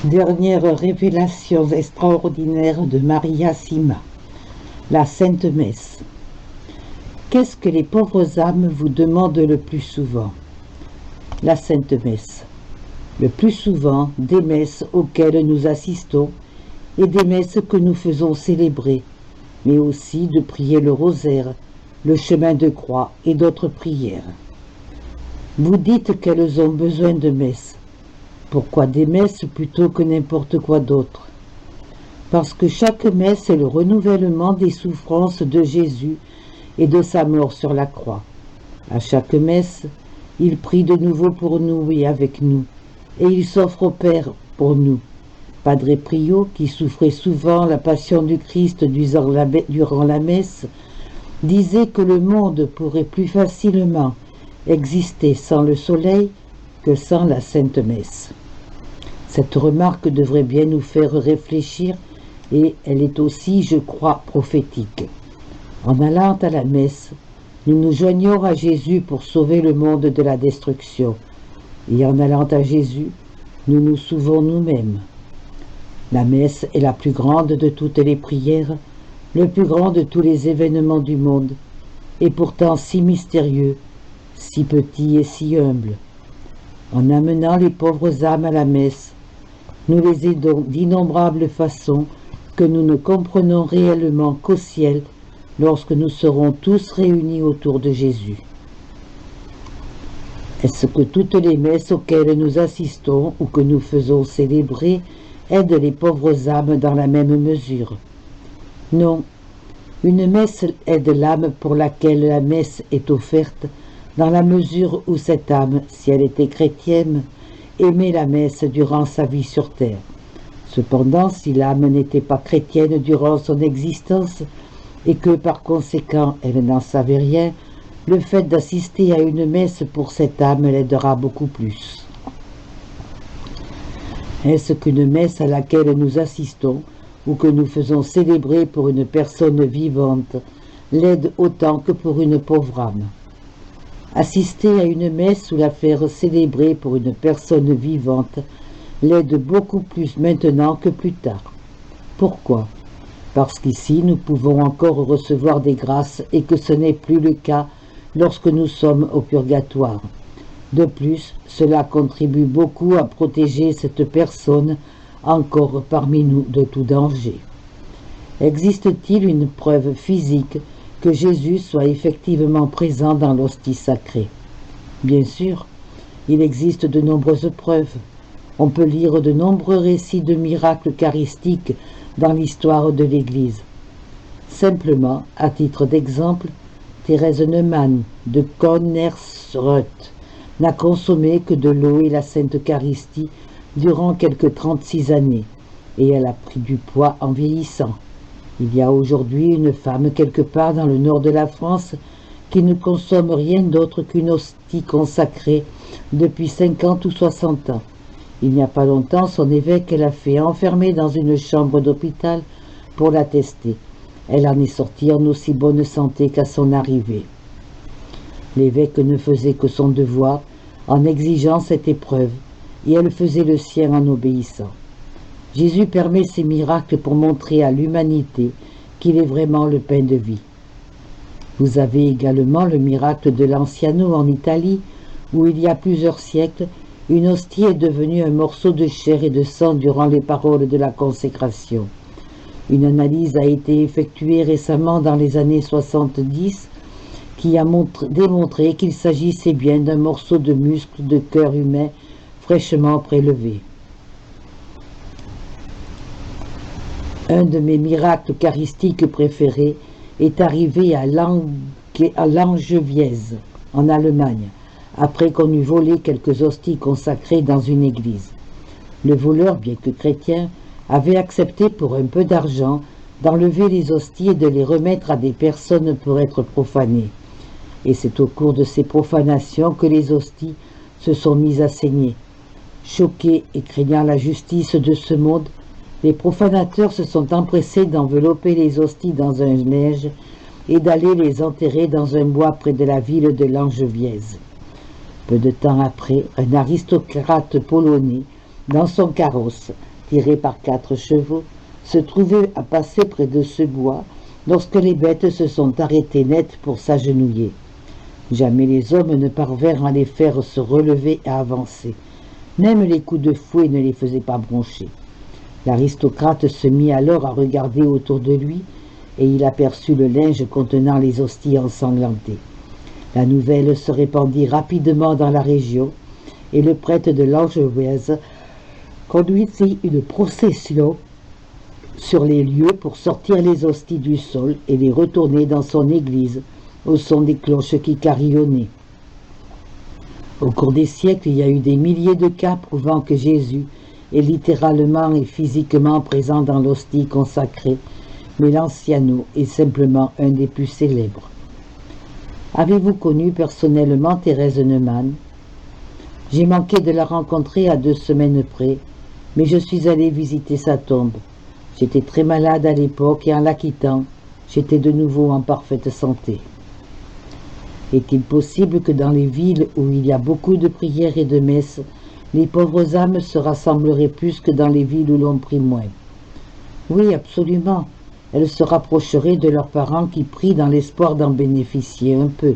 Dernière révélation extraordinaire de Maria Sima, la Sainte Messe. Qu'est-ce que les pauvres âmes vous demandent le plus souvent? La Sainte Messe. Le plus souvent, des messes auxquelles nous assistons et des messes que nous faisons célébrer, mais aussi de prier le rosaire, le chemin de croix et d'autres prières. Vous dites qu'elles ont besoin de messes. Pourquoi des messes plutôt que n'importe quoi d'autre? Parce que chaque messe est le renouvellement des souffrances de Jésus et de sa mort sur la croix. À chaque messe, il prie de nouveau pour nous et avec nous, et il s'offre au Père pour nous. Padre Pio, qui souffrait souvent la passion du Christ durant la messe, disait que le monde pourrait plus facilement exister sans le soleil que sans la Sainte Messe. Cette remarque devrait bien nous faire réfléchir et elle est aussi, je crois, prophétique. En allant à la messe, nous nous joignons à Jésus pour sauver le monde de la destruction. Et en allant à Jésus, nous nous sauvons nous-mêmes. La messe est la plus grande de toutes les prières, le plus grand de tous les événements du monde, et pourtant si mystérieux, si petit et si humble. En amenant les pauvres âmes à la messe, nous les aidons d'innombrables façons que nous ne comprenons réellement qu'au ciel lorsque nous serons tous réunis autour de Jésus. Est-ce que toutes les messes auxquelles nous assistons ou que nous faisons célébrer aident les pauvres âmes dans la même mesure? Non. Une messe aide l'âme pour laquelle la messe est offerte dans la mesure où cette âme, si elle était chrétienne, aimait la messe durant sa vie sur terre. Cependant, si l'âme n'était pas chrétienne durant son existence et que par conséquent elle n'en savait rien, le fait d'assister à une messe pour cette âme l'aidera beaucoup plus. Est-ce qu'une messe à laquelle nous assistons ou que nous faisons célébrer pour une personne vivante l'aide autant que pour une pauvre âme? Assister à une messe ou la faire célébrer pour une personne vivante l'aide beaucoup plus maintenant que plus tard. Pourquoi? Parce qu'ici nous pouvons encore recevoir des grâces et que ce n'est plus le cas lorsque nous sommes au purgatoire. De plus, cela contribue beaucoup à protéger cette personne encore parmi nous de tout danger. Existe-t-il une preuve physique que Jésus soit effectivement présent dans l'hostie sacrée? Bien sûr, il existe de nombreuses preuves. On peut lire de nombreux récits de miracles eucharistiques dans l'histoire de l'Église. Simplement, à titre d'exemple, Thérèse Neumann de Konnersreuth n'a consommé que de l'eau et la Sainte Eucharistie durant quelques 36 années, et elle a pris du poids en vieillissant. Il y a aujourd'hui une femme quelque part dans le nord de la France qui ne consomme rien d'autre qu'une hostie consacrée depuis 50 ou 60 ans. Il n'y a pas longtemps, son évêque l'a fait enfermer dans une chambre d'hôpital pour la tester. Elle en est sortie en aussi bonne santé qu'à son arrivée. L'évêque ne faisait que son devoir en exigeant cette épreuve, et elle faisait le sien en obéissant. Jésus permet ces miracles pour montrer à l'humanité qu'il est vraiment le pain de vie. Vous avez également le miracle de l'Anciano en Italie, où il y a plusieurs siècles, une hostie est devenue un morceau de chair et de sang durant les paroles de la consécration. Une analyse a été effectuée récemment dans les années 70 qui a démontré qu'il s'agissait bien d'un morceau de muscle de cœur humain fraîchement prélevé. Un de mes miracles eucharistiques préférés est arrivé à Langewiez, en Allemagne, après qu'on eut volé quelques hosties consacrées dans une église. Le voleur, bien que chrétien, avait accepté pour un peu d'argent d'enlever les hosties et de les remettre à des personnes pour être profanées. Et c'est au cours de ces profanations que les hosties se sont mises à saigner. Choqués et craignant la justice de ce monde, les profanateurs se sont empressés d'envelopper les hosties dans un neige et d'aller les enterrer dans un bois près de la ville de Langewiez. Peu de temps après, un aristocrate polonais dans son carrosse, tiré par 4 chevaux, se trouvait à passer près de ce bois lorsque les bêtes se sont arrêtées net pour s'agenouiller. Jamais les hommes ne parvinrent à les faire se relever et avancer. Même les coups de fouet ne les faisaient pas broncher. L'aristocrate se mit alors à regarder autour de lui, et il aperçut le linge contenant les hosties ensanglantées. La nouvelle se répandit rapidement dans la région, et le prêtre de l'Angevèse conduisit une procession sur les lieux pour sortir les hosties du sol et les retourner dans son église au son des cloches qui carillonnaient. Au cours des siècles, il y a eu des milliers de cas prouvant que Jésus est littéralement et physiquement présent dans l'hostie consacrée, mais l'anciano est simplement un des plus célèbres. Avez-vous connu personnellement Thérèse Neumann? J'ai manqué de la rencontrer à 2 semaines près, mais je suis allé visiter sa tombe. J'étais très malade à l'époque et en la quittant, j'étais de nouveau en parfaite santé. Est-il possible que dans les villes où il y a beaucoup de prières et de messes, les pauvres âmes se rassembleraient plus que dans les villes où l'on prie moins? Oui, absolument. Elles se rapprocheraient de leurs parents qui prient dans l'espoir d'en bénéficier un peu.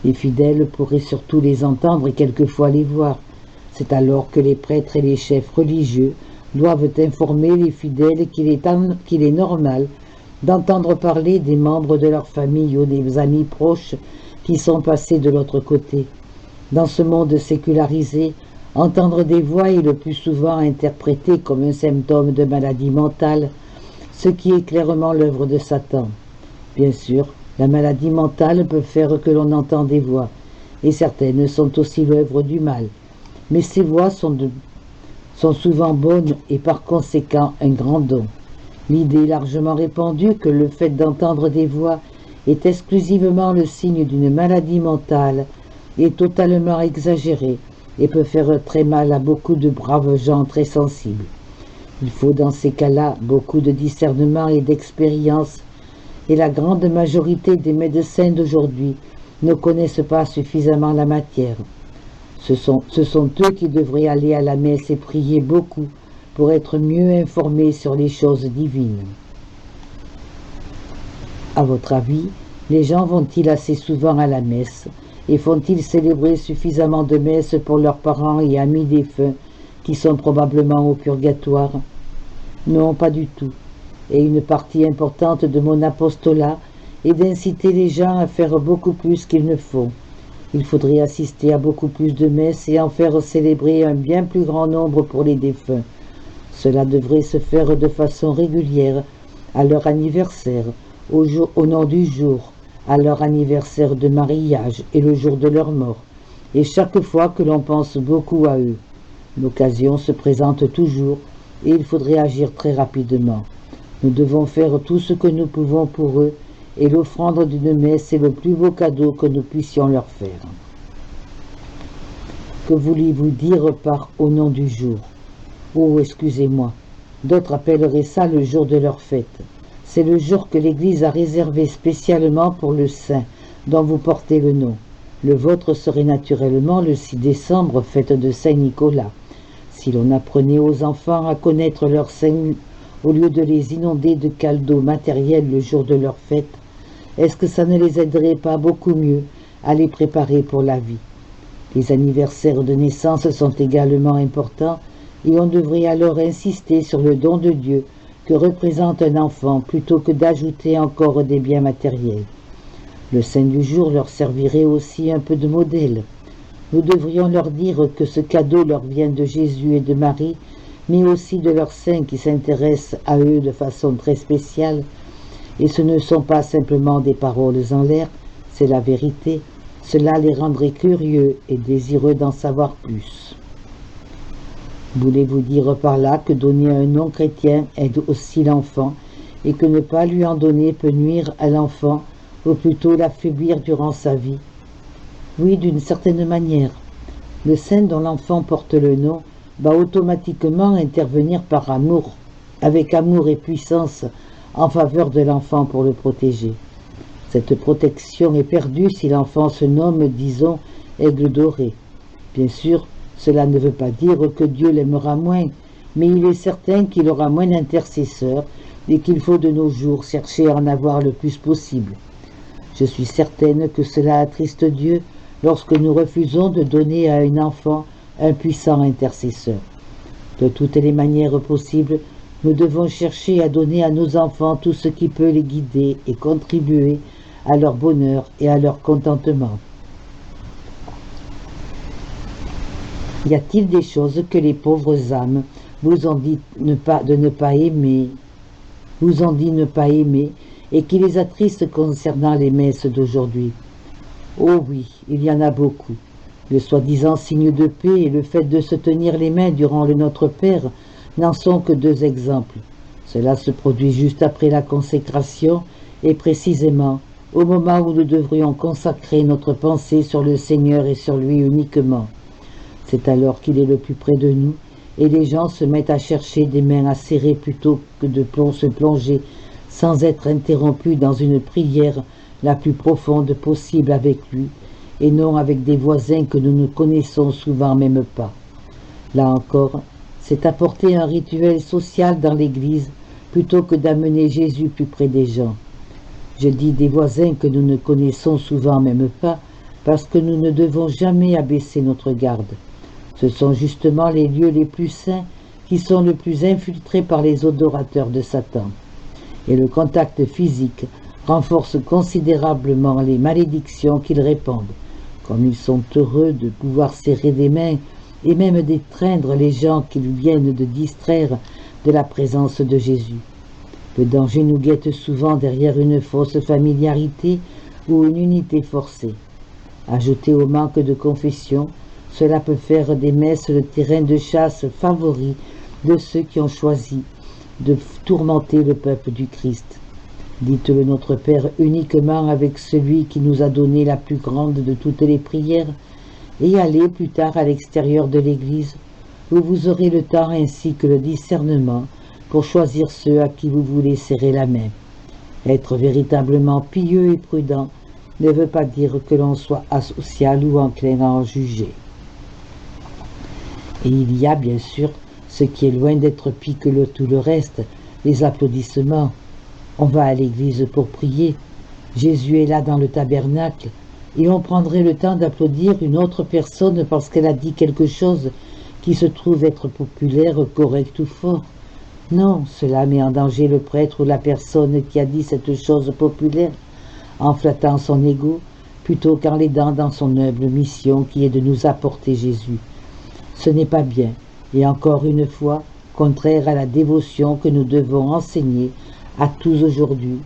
Les fidèles pourraient surtout les entendre et quelquefois les voir. C'est alors que les prêtres et les chefs religieux doivent informer les fidèles qu'il est normal d'entendre parler des membres de leur famille ou des amis proches qui sont passés de l'autre côté. Dans ce monde sécularisé, entendre des voix est le plus souvent interprété comme un symptôme de maladie mentale, ce qui est clairement l'œuvre de Satan. Bien sûr, la maladie mentale peut faire que l'on entend des voix, et certaines sont aussi l'œuvre du mal. Mais ces voix sont souvent bonnes et par conséquent un grand don. L'idée largement répandue que le fait d'entendre des voix est exclusivement le signe d'une maladie mentale est totalement exagérée et peut faire très mal à beaucoup de braves gens très sensibles. Il faut dans ces cas-là beaucoup de discernement et d'expérience, et la grande majorité des médecins d'aujourd'hui ne connaissent pas suffisamment la matière. Ce sont eux qui devraient aller à la messe et prier beaucoup pour être mieux informés sur les choses divines. À votre avis, les gens vont-ils assez souvent à la messe et font-ils célébrer suffisamment de messes pour leurs parents et amis défunts qui sont probablement au purgatoire? Non, pas du tout. Et une partie importante de mon apostolat est d'inciter les gens à faire beaucoup plus qu'ils ne font. Il faudrait assister à beaucoup plus de messes et en faire célébrer un bien plus grand nombre pour les défunts. Cela devrait se faire de façon régulière, à leur anniversaire, au nom du jour, à leur anniversaire de mariage et le jour de leur mort, et chaque fois que l'on pense beaucoup à eux. L'occasion se présente toujours, et il faudrait agir très rapidement. Nous devons faire tout ce que nous pouvons pour eux, et l'offrande d'une messe est le plus beau cadeau que nous puissions leur faire. Que voulez-vous dire par « au nom du jour » ? Oh, excusez-moi, d'autres appelleraient ça le jour de leur fête. C'est le jour que l'Église a réservé spécialement pour le saint dont vous portez le nom. Le vôtre serait naturellement le 6 décembre, fête de Saint-Nicolas. Si l'on apprenait aux enfants à connaître leur saint au lieu de les inonder de cadeaux matériels le jour de leur fête, est-ce que ça ne les aiderait pas beaucoup mieux à les préparer pour la vie? Les anniversaires de naissance sont également importants et on devrait alors insister sur le don de Dieu que représente un enfant plutôt que d'ajouter encore des biens matériels. Le saint du jour leur servirait aussi un peu de modèle. Nous devrions leur dire que ce cadeau leur vient de Jésus et de Marie, mais aussi de leur saint qui s'intéresse à eux de façon très spéciale, et ce ne sont pas simplement des paroles en l'air, c'est la vérité. Cela les rendrait curieux et désireux d'en savoir plus. Voulez-vous dire par là que donner un nom chrétien aide aussi l'enfant et que ne pas lui en donner peut nuire à l'enfant ou plutôt l'affaiblir durant sa vie? Oui, d'une certaine manière. Le saint dont l'enfant porte le nom va automatiquement intervenir par amour, avec amour et puissance en faveur de l'enfant pour le protéger. Cette protection est perdue si l'enfant se nomme, disons, Aigle doré. Bien sûr, Cela ne veut pas dire que Dieu l'aimera moins, mais il est certain qu'il aura moins d'intercesseurs et qu'il faut de nos jours chercher à en avoir le plus possible. Je suis certaine que cela attriste Dieu lorsque nous refusons de donner à un enfant un puissant intercesseur. De toutes les manières possibles, nous devons chercher à donner à nos enfants tout ce qui peut les guider et contribuer à leur bonheur et à leur contentement. Y a-t-il des choses que les pauvres âmes vous ont dit de ne pas aimer, et qui les attristent concernant les messes d'aujourd'hui? Oh oui, il y en a beaucoup. Le soi-disant signe de paix et le fait de se tenir les mains durant le Notre Père n'en sont que deux exemples. Cela se produit juste après la consécration et précisément au moment où nous devrions consacrer notre pensée sur le Seigneur et sur lui uniquement. C'est alors qu'il est le plus près de nous et les gens se mettent à chercher des mains à serrer plutôt que de se plonger sans être interrompus dans une prière la plus profonde possible avec lui et non avec des voisins que nous ne connaissons souvent même pas. Là encore, c'est apporter un rituel social dans l'Église plutôt que d'amener Jésus plus près des gens. Je dis des voisins que nous ne connaissons souvent même pas parce que nous ne devons jamais abaisser notre garde. Ce sont justement les lieux les plus saints qui sont le plus infiltrés par les adorateurs de Satan. Et le contact physique renforce considérablement les malédictions qu'ils répandent, comme ils sont heureux de pouvoir serrer des mains et même d'étreindre les gens qu'ils viennent de distraire de la présence de Jésus. Le danger nous guette souvent derrière une fausse familiarité ou une unité forcée. Ajouté au manque de confession, cela peut faire des messes le terrain de chasse favori de ceux qui ont choisi de tourmenter le peuple du Christ. Dites le Notre Père uniquement avec celui qui nous a donné la plus grande de toutes les prières, et allez plus tard à l'extérieur de l'Église, où vous aurez le temps ainsi que le discernement pour choisir ceux à qui vous voulez serrer la main. Être véritablement pieux et prudent ne veut pas dire que l'on soit asocial ou enclin à en juger. Et il y a bien sûr ce qui est loin d'être pis que tout le reste, les applaudissements. On va à l'église pour prier. Jésus est là dans le tabernacle et on prendrait le temps d'applaudir une autre personne parce qu'elle a dit quelque chose qui se trouve être populaire, correct ou fort. Non, cela met en danger le prêtre ou la personne qui a dit cette chose populaire en flattant son ego plutôt qu'en l'aidant dans son humble mission qui est de nous apporter Jésus. Ce n'est pas bien, et encore une fois, contraire à la dévotion que nous devons enseigner à tous aujourd'hui,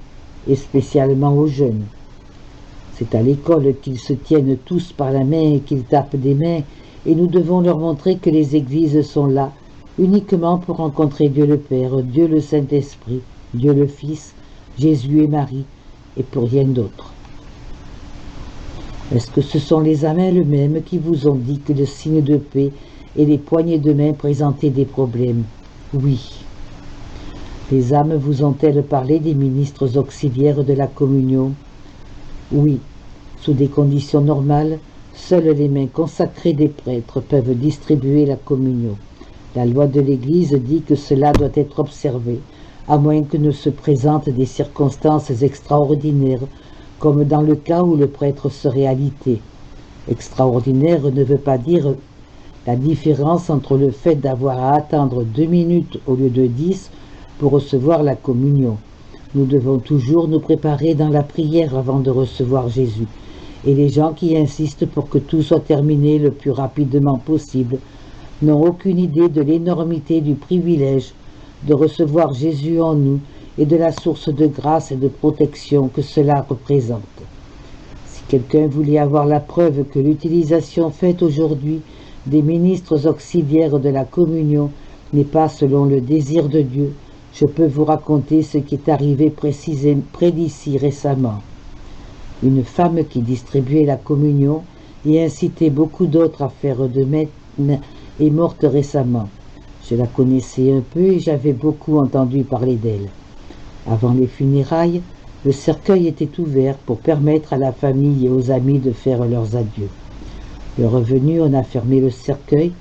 et spécialement aux jeunes. C'est à l'école qu'ils se tiennent tous par la main et qu'ils tapent des mains, et nous devons leur montrer que les églises sont là uniquement pour rencontrer Dieu le Père, Dieu le Saint-Esprit, Dieu le Fils, Jésus et Marie, et pour rien d'autre. Est-ce que ce sont les âmes elles-mêmes qui vous ont dit que le signe de paix et les poignées de main présentaient des problèmes? Oui. Les âmes vous ont-elles parlé des ministres auxiliaires de la communion? Oui. Sous des conditions normales, seules les mains consacrées des prêtres peuvent distribuer la communion. La loi de l'Église dit que cela doit être observé, à moins que ne se présentent des circonstances extraordinaires, comme dans le cas où le prêtre serait alité. Extraordinaire ne veut pas dire la différence entre le fait d'avoir à attendre 2 minutes au lieu de 10 pour recevoir la communion. Nous devons toujours nous préparer dans la prière avant de recevoir Jésus. Et les gens qui insistent pour que tout soit terminé le plus rapidement possible n'ont aucune idée de l'énormité du privilège de recevoir Jésus en nous et de la source de grâce et de protection que cela représente. Si quelqu'un voulait avoir la preuve que l'utilisation faite aujourd'hui des ministres auxiliaires de la communion n'est pas selon le désir de Dieu, je peux vous raconter ce qui est arrivé près d'ici récemment. Une femme qui distribuait la communion et incitait beaucoup d'autres à faire de même est morte récemment. Je la connaissais un peu et j'avais beaucoup entendu parler d'elle. Avant les funérailles, le cercueil était ouvert pour permettre à la famille et aux amis de faire leurs adieux. Le revenu, on a fermé le cercueil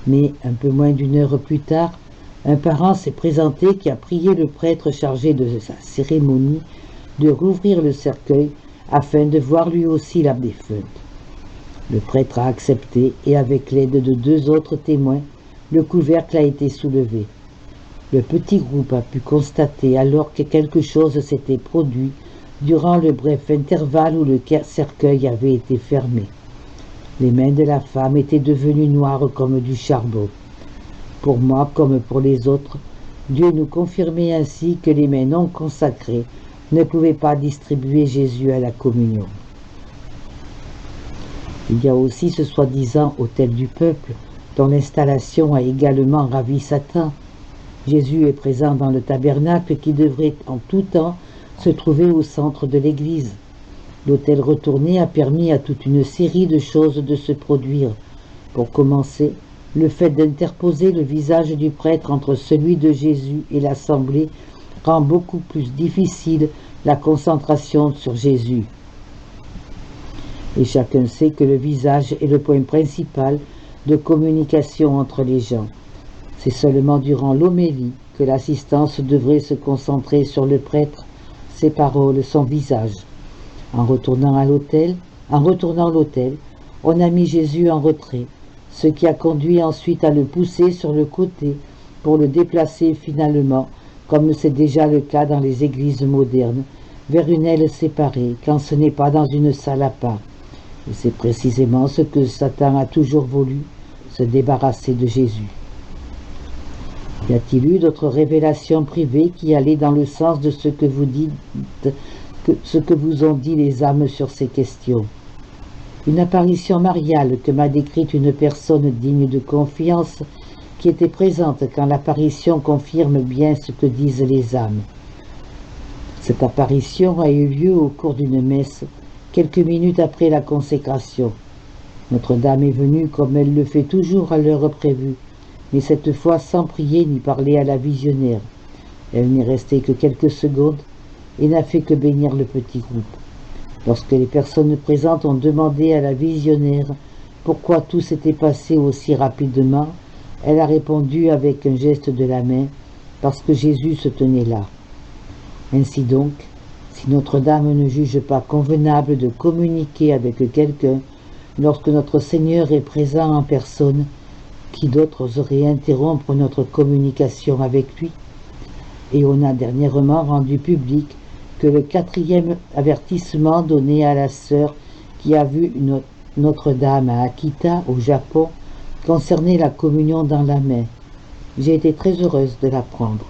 Mais un peu moins d'une heure plus tard, un parent s'est présenté qui a prié le prêtre chargé de sa cérémonie de rouvrir le cercueil afin de voir lui aussi la défunte. Le prêtre a accepté et avec l'aide de 2 autres témoins, le couvercle a été soulevé. Le petit groupe a pu constater alors que quelque chose s'était produit durant le bref intervalle où le cercueil avait été fermé. Les mains de la femme étaient devenues noires comme du charbon. Pour moi comme pour les autres, Dieu nous confirmait ainsi que les mains non consacrées ne pouvaient pas distribuer Jésus à la communion. Il y a aussi ce soi-disant autel du peuple, dont l'installation a également ravi Satan. Jésus est présent dans le tabernacle qui devrait en tout temps se trouver au centre de l'Église. L'autel retourné a permis à toute une série de choses de se produire. Pour commencer, le fait d'interposer le visage du prêtre entre celui de Jésus et l'assemblée rend beaucoup plus difficile la concentration sur Jésus. Et chacun sait que le visage est le point principal de communication entre les gens. C'est seulement durant l'homélie que l'assistance devrait se concentrer sur le prêtre, ses paroles, son visage. En retournant l'autel, on a mis Jésus en retrait, ce qui a conduit ensuite à le pousser sur le côté pour le déplacer finalement, comme c'est déjà le cas dans les églises modernes, vers une aile séparée, quand ce n'est pas dans une salle à part. Et c'est précisément ce que Satan a toujours voulu, se débarrasser de Jésus. Y a-t-il eu d'autres révélations privées qui allaient dans le sens de ce que vous dites, ce que vous ont dit les âmes sur ces questions? Une apparition mariale que m'a décrite une personne digne de confiance qui était présente quand l'apparition confirme bien ce que disent les âmes. Cette apparition a eu lieu au cours d'une messe, quelques minutes après la consécration. Notre-Dame est venue comme elle le fait toujours à l'heure prévue, mais cette fois sans prier ni parler à la visionnaire. Elle n'est restée que quelques secondes et n'a fait que bénir le petit groupe. Lorsque les personnes présentes ont demandé à la visionnaire pourquoi tout s'était passé aussi rapidement, elle a répondu avec un geste de la main, parce que Jésus se tenait là. Ainsi donc, si Notre-Dame ne juge pas convenable de communiquer avec quelqu'un lorsque notre Seigneur est présent en personne, qui d'autre oserait interrompre notre communication avec lui? Et on a dernièrement rendu public que le 4e avertissement donné à la sœur qui a vu Notre-Dame à Akita, au Japon, concernait la communion dans la main. J'ai été très heureuse de l'apprendre.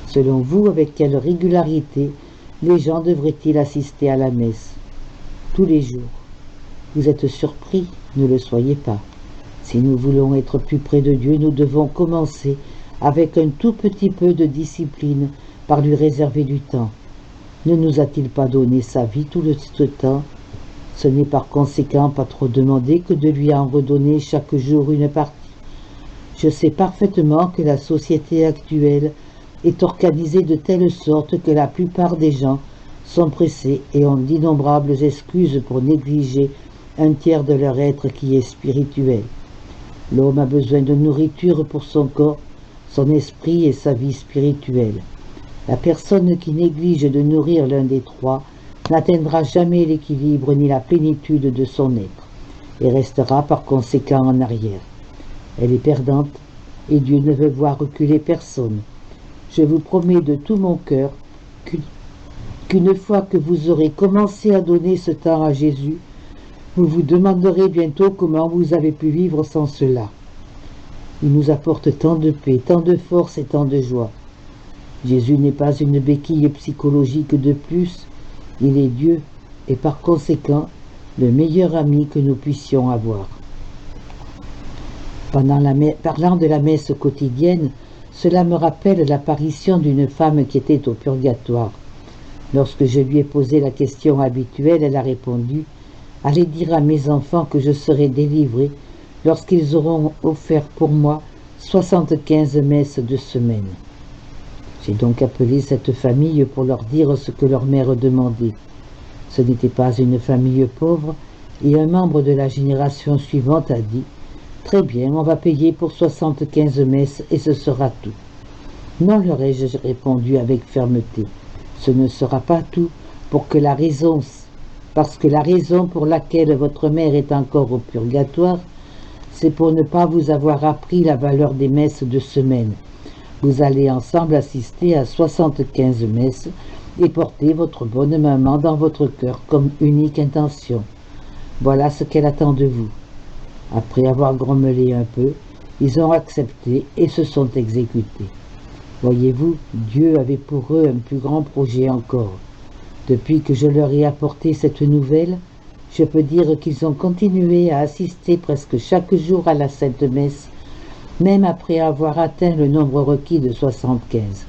Selon vous, avec quelle régularité les gens devraient-ils assister à la messe? Tous les jours. Vous êtes surpris? Ne le soyez pas. Si nous voulons être plus près de Dieu, nous devons commencer avec un tout petit peu de discipline par lui réserver du temps. Ne nous a-t-il pas donné sa vie tout ce temps? Ce n'est par conséquent pas trop demandé que de lui en redonner chaque jour une partie. Je sais parfaitement que la société actuelle est organisée de telle sorte que la plupart des gens sont pressés et ont d'innombrables excuses pour négliger un tiers de leur être qui est spirituel. L'homme a besoin de nourriture pour son corps, son esprit et sa vie spirituelle. La personne qui néglige de nourrir l'un des trois n'atteindra jamais l'équilibre ni la plénitude de son être, et restera par conséquent en arrière. Elle est perdante, et Dieu ne veut voir reculer personne. Je vous promets de tout mon cœur qu'une fois que vous aurez commencé à donner ce temps à Jésus, vous vous demanderez bientôt comment vous avez pu vivre sans cela. Il nous apporte tant de paix, tant de force et tant de joie. Jésus n'est pas une béquille psychologique de plus, il est Dieu et par conséquent le meilleur ami que nous puissions avoir. Parlant de la messe quotidienne, cela me rappelle l'apparition d'une femme qui était au purgatoire. Lorsque je lui ai posé la question habituelle, elle a répondu « Allez dire à mes enfants que je serai délivrée lorsqu'ils auront offert pour moi 75 messes de semaine. » J'ai donc appelé cette famille pour leur dire ce que leur mère demandait. Ce n'était pas une famille pauvre, et un membre de la génération suivante a dit Très bien, on va payer pour 75 messes et ce sera tout. Non, leur ai-je répondu avec fermeté. Ce ne sera pas tout parce que la raison pour laquelle votre mère est encore au purgatoire, c'est pour ne pas vous avoir appris la valeur des messes de semaine. Vous allez ensemble assister à 75 messes et porter votre bonne maman dans votre cœur comme unique intention. Voilà ce qu'elle attend de vous. Après avoir grommelé un peu, ils ont accepté et se sont exécutés. Voyez-vous, Dieu avait pour eux un plus grand projet encore. Depuis que je leur ai apporté cette nouvelle, je peux dire qu'ils ont continué à assister presque chaque jour à la Sainte Messe, même après avoir atteint le nombre requis de 75.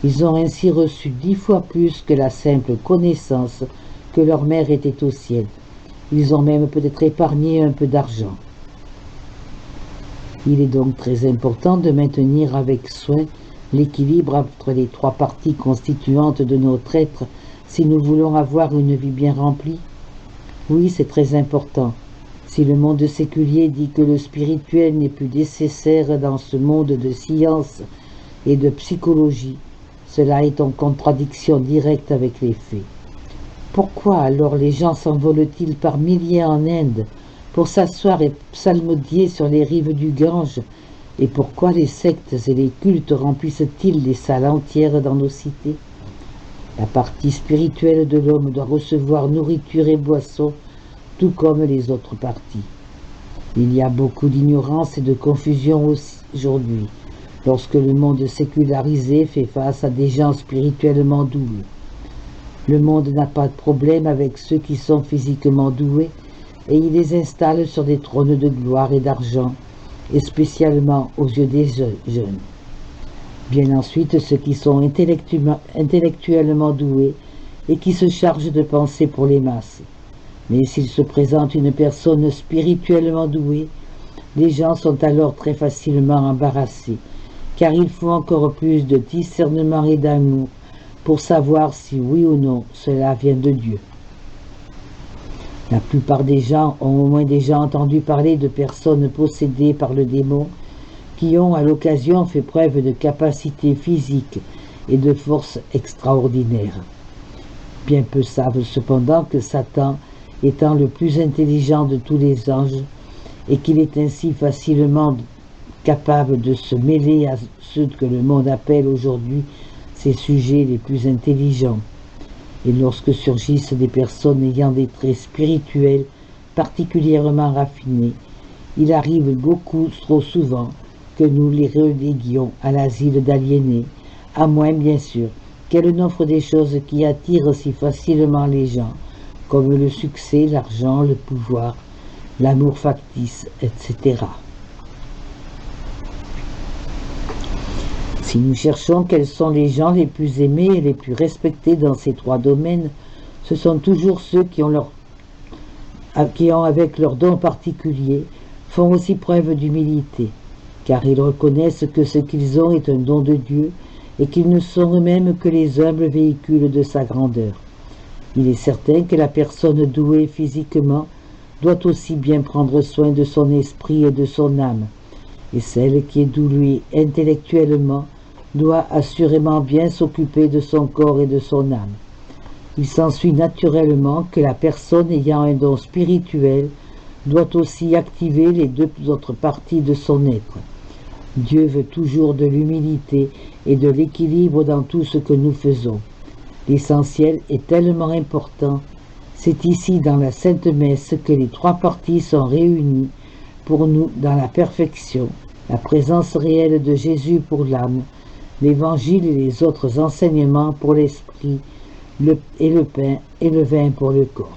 Ils ont ainsi reçu 10 fois plus que la simple connaissance que leur mère était au ciel. Ils ont même peut-être épargné un peu d'argent. Il est donc très important de maintenir avec soin l'équilibre entre les trois parties constituantes de notre être si nous voulons avoir une vie bien remplie. Oui, c'est très important. Si le monde séculier dit que le spirituel n'est plus nécessaire dans ce monde de science et de psychologie, cela est en contradiction directe avec les faits. Pourquoi alors les gens s'envolent-ils par milliers en Inde pour s'asseoir et psalmodier sur les rives du Gange? Et pourquoi les sectes et les cultes remplissent-ils les salles entières dans nos cités? La partie spirituelle de l'homme doit recevoir nourriture et boisson, tout comme les autres parties. Il y a beaucoup d'ignorance et de confusion aujourd'hui, lorsque le monde sécularisé fait face à des gens spirituellement doués. Le monde n'a pas de problème avec ceux qui sont physiquement doués, et il les installe sur des trônes de gloire et d'argent, et spécialement aux yeux des jeunes. Bien ensuite, ceux qui sont intellectuellement doués et qui se chargent de penser pour les masses. Mais s'il se présente une personne spirituellement douée, les gens sont alors très facilement embarrassés, car il faut encore plus de discernement et d'amour pour savoir si oui ou non cela vient de Dieu. La plupart des gens ont au moins déjà entendu parler de personnes possédées par le démon qui ont à l'occasion fait preuve de capacités physiques et de force extraordinaires. Bien peu savent cependant que Satan, étant le plus intelligent de tous les anges, et qu'il est ainsi facilement capable de se mêler à ceux que le monde appelle aujourd'hui ses sujets les plus intelligents. Et lorsque surgissent des personnes ayant des traits spirituels particulièrement raffinés, il arrive beaucoup trop souvent que nous les reléguions à l'asile d'aliénés, à moins bien sûr qu'elles n'offrent des choses qui attirent si facilement les gens, comme le succès, l'argent, le pouvoir, l'amour factice, etc. Si nous cherchons quels sont les gens les plus aimés et les plus respectés dans ces trois domaines, ce sont toujours ceux qui ont avec leurs dons particuliers, font aussi preuve d'humilité, car ils reconnaissent que ce qu'ils ont est un don de Dieu et qu'ils ne sont eux-mêmes que les humbles véhicules de sa grandeur. Il est certain que la personne douée physiquement doit aussi bien prendre soin de son esprit et de son âme, et celle qui est douée intellectuellement doit assurément bien s'occuper de son corps et de son âme. Il s'ensuit naturellement que la personne ayant un don spirituel doit aussi activer les deux autres parties de son être. Dieu veut toujours de l'humilité et de l'équilibre dans tout ce que nous faisons. L'essentiel est tellement important. C'est ici dans la Sainte Messe que les trois parties sont réunies pour nous dans la perfection, la présence réelle de Jésus pour l'âme, l'Évangile et les autres enseignements pour l'esprit, et le pain et le vin pour le corps.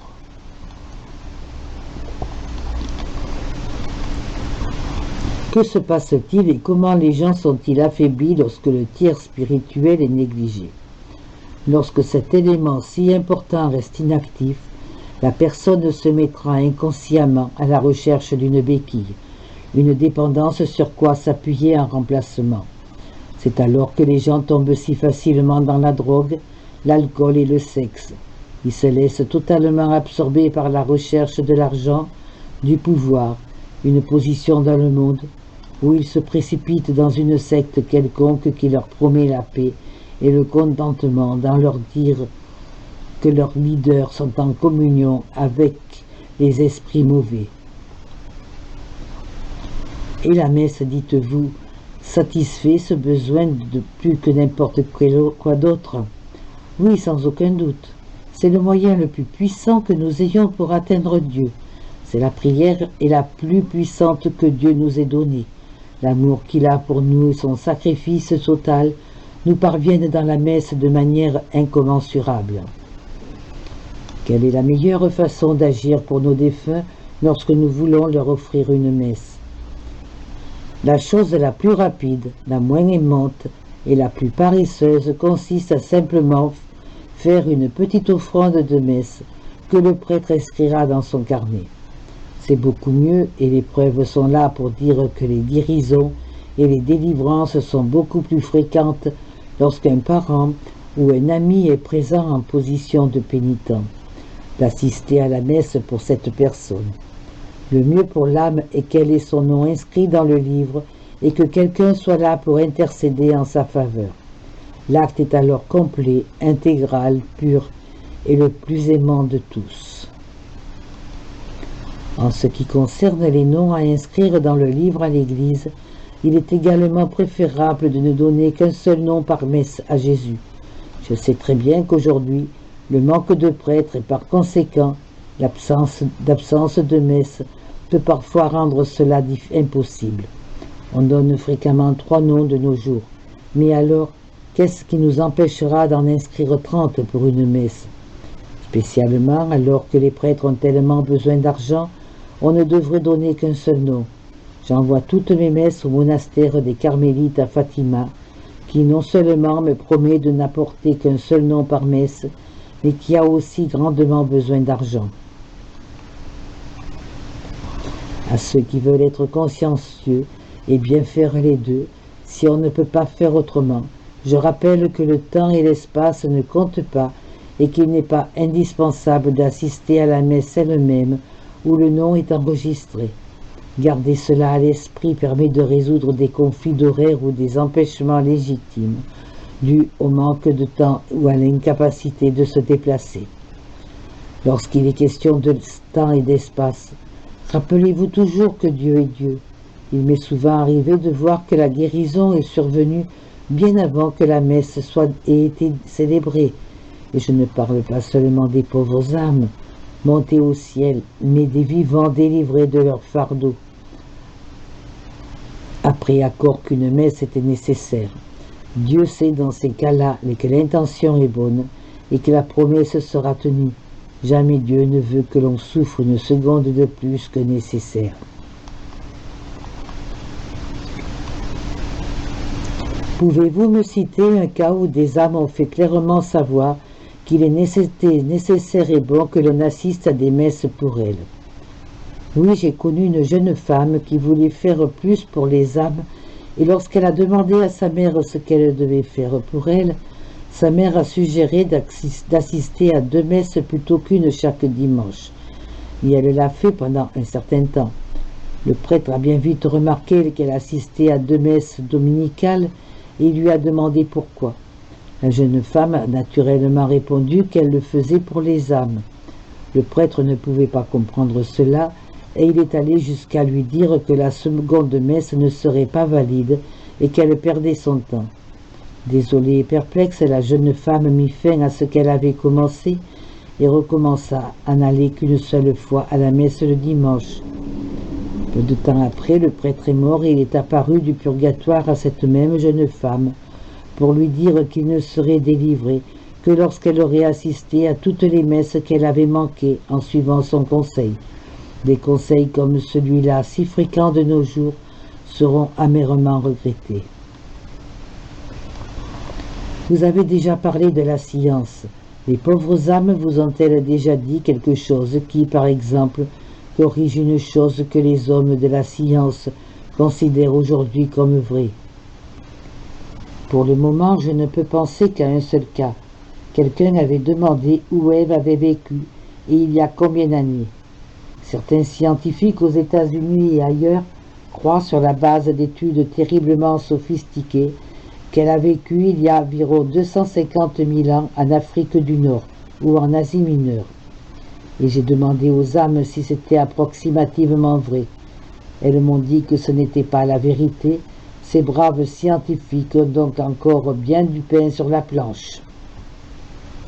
Que se passe-t-il et comment les gens sont-ils affaiblis lorsque le tiers spirituel est négligé? Lorsque cet élément si important reste inactif, la personne se mettra inconsciemment à la recherche d'une béquille, une dépendance sur quoi s'appuyer en remplacement. C'est alors que les gens tombent si facilement dans la drogue, l'alcool et le sexe. Ils se laissent totalement absorber par la recherche de l'argent, du pouvoir, une position dans le monde, ou ils se précipitent dans une secte quelconque qui leur promet la paix et le contentement dans leur dire que leurs leaders sont en communion avec les esprits mauvais. Et la messe, dites-vous, satisfait ce besoin de plus que n'importe quoi d'autre? Oui, sans aucun doute. C'est le moyen le plus puissant que nous ayons pour atteindre Dieu. C'est la prière est la plus puissante que Dieu nous ait donnée. L'amour qu'il a pour nous et son sacrifice total nous parviennent dans la messe de manière incommensurable. Quelle est la meilleure façon d'agir pour nos défunts lorsque nous voulons leur offrir une messe? La chose la plus rapide, la moins aimante et la plus paresseuse consiste à simplement faire une petite offrande de messe que le prêtre inscrira dans son carnet. C'est beaucoup mieux et les preuves sont là pour dire que les guérisons et les délivrances sont beaucoup plus fréquentes lorsqu'un parent ou un ami est présent en position de pénitent, d'assister à la messe pour cette personne. Le mieux pour l'âme est qu'elle ait son nom inscrit dans le livre et que quelqu'un soit là pour intercéder en sa faveur. L'acte est alors complet, intégral, pur et le plus aimant de tous. En ce qui concerne les noms à inscrire dans le livre à l'Église, il est également préférable de ne donner qu'un seul nom par messe à Jésus. Je sais très bien qu'aujourd'hui, le manque de prêtres et par conséquent l'absence de messe peut parfois rendre cela impossible. On donne fréquemment 3 noms de nos jours. Mais alors, qu'est-ce qui nous empêchera d'en inscrire 30 pour une messe? Spécialement, alors que les prêtres ont tellement besoin d'argent, on ne devrait donner qu'un seul nom. J'envoie toutes mes messes au monastère des Carmélites à Fatima, qui non seulement me promet de n'apporter qu'un seul nom par messe, mais qui a aussi grandement besoin d'argent. À ceux qui veulent être consciencieux et bien faire les deux, si on ne peut pas faire autrement, je rappelle que le temps et l'espace ne comptent pas et qu'il n'est pas indispensable d'assister à la messe elle-même où le nom est enregistré. Garder cela à l'esprit permet de résoudre des conflits d'horaire ou des empêchements légitimes dus au manque de temps ou à l'incapacité de se déplacer. Lorsqu'il est question de temps et d'espace, rappelez-vous toujours que Dieu est Dieu. Il m'est souvent arrivé de voir que la guérison est survenue bien avant que la messe ait été célébrée. Et je ne parle pas seulement des pauvres âmes montées au ciel, mais des vivants délivrés de leur fardeau, après accord qu'une messe était nécessaire. Dieu sait dans ces cas-là que l'intention est bonne et que la promesse sera tenue. Jamais Dieu ne veut que l'on souffre une seconde de plus que nécessaire. Pouvez-vous me citer un cas où des âmes ont fait clairement savoir qu'il est nécessaire et bon que l'on assiste à des messes pour elles? Oui, j'ai connu une jeune femme qui voulait faire plus pour les âmes, et lorsqu'elle a demandé à sa mère ce qu'elle devait faire pour elle, sa mère a suggéré d'assister à 2 messes plutôt qu'une chaque dimanche. Et elle l'a fait pendant un certain temps. Le prêtre a bien vite remarqué qu'elle assistait à 2 messes dominicales et il lui a demandé pourquoi. La jeune femme a naturellement répondu qu'elle le faisait pour les âmes. Le prêtre ne pouvait pas comprendre cela et il est allé jusqu'à lui dire que la seconde messe ne serait pas valide et qu'elle perdait son temps. Désolée et perplexe, la jeune femme mit fin à ce qu'elle avait commencé et recommença à n'aller qu'une seule fois à la messe le dimanche. Peu de temps après, le prêtre est mort et il est apparu du purgatoire à cette même jeune femme pour lui dire qu'il ne serait délivré que lorsqu'elle aurait assisté à toutes les messes qu'elle avait manquées en suivant son conseil. Des conseils comme celui-là, si fréquents de nos jours, seront amèrement regrettés. Vous avez déjà parlé de la science. Les pauvres âmes vous ont-elles déjà dit quelque chose qui, par exemple, corrige une chose que les hommes de la science considèrent aujourd'hui comme vraie? Pour le moment, je ne peux penser qu'à un seul cas. Quelqu'un avait demandé où Ève avait vécu et il y a combien d'années. Certains scientifiques aux États-Unis et ailleurs croient, sur la base d'études terriblement sophistiquées, qu'elle a vécu il y a environ 250 000 ans en Afrique du Nord ou en Asie mineure. Et j'ai demandé aux âmes si c'était approximativement vrai. Elles m'ont dit que ce n'était pas la vérité. Ces braves scientifiques ont donc encore bien du pain sur la planche.